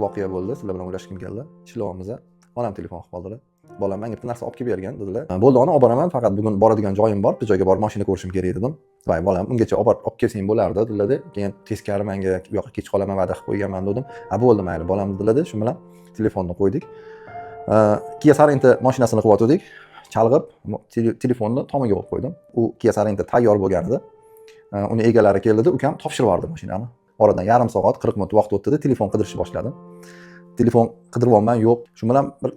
voqea bo'ldi, sizlar bilan o'ylashkim keldi. Ishlovimizda onam telefon qilib qoldilar. Bolam menga bitta narsa olib kelib bergan dedilar. Bo'ldi, ona olib boraman, faqat bugun boradigan joyim bor, bir joyga borib mashina ko'rishim kerak dedim. Voy, bolam ungacha olib kelsang bo'lardi dedilar. Keyin teskari menga bu yoqqa kech qolaman va'da qilib qo'yganman dedim. Bo'ldi mayli, bolam dedilar. Shu bilan telefonni qo'ydik. Kia Sorento mashinasini qilyotdik. Chalg'ib telefonni tomiga qo'yib qo'ydim. U Kia Sorento tayyor bo'lgan edi. Uni egalari keldi, ukam topshirib yubordi mashinani. Oradan yarim soat 40 minut vaqt o'tdi, telefon qidirishni boshladim. Telefon qidiryapman, yo'q. Shu bilan bir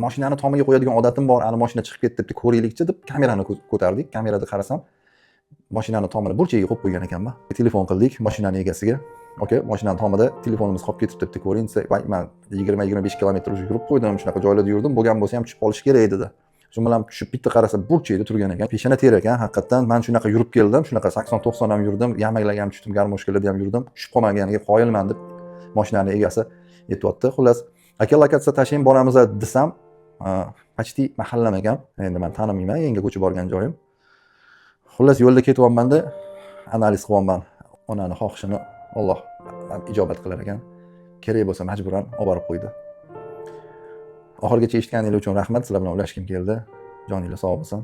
mashinani tomiga qo'yadigan odatim bor. Ana mashina chiqib ketdi deb ko'raylikchi deb kamerani ko'tardik. Kamerada qarasam, mashinani tomini burchagiga qo'yib qo'ygan ekanman. Telefon qildik mashinani egasiga. Okey, mashinani tomida telefonimiz qolib ketibdi deb ko'ring. Men 20-25 kilometr yurib qo'ydim, shunaqa joylarda yurdim. Bo'lgan bo'lsa ham tushib qolish kerak dedi. Shu bilan tushib bitta qarasa burchakda turgan ekan. Peshana ter ekan, haqiqatan men shunaqa yurib keldim. Shunaqa 80-90 ham yurdim, yamaklab ham tushdim, garmoshkalarda ham yurdim. Tushib qolmaganiga qoyilman deb mashinani egasi aytibdi. Xullas, aka lokatsiya tashing boramiz desam, почти mahallam ekan. Endi men tanimayman, yangi ko'chib borgan joyim. Xullas, yo'lda ketyapman-da, analiz qilyapman. Onani xohishini Alloh ijobat qilar ekan. Kerak bo'lsa majburan olib borib qo'ydi. Oxirgacha eshitganingiz uchun rahmat. Sizlar bilan o'ylashkim keldi. Joningiz sog' bo'lsin.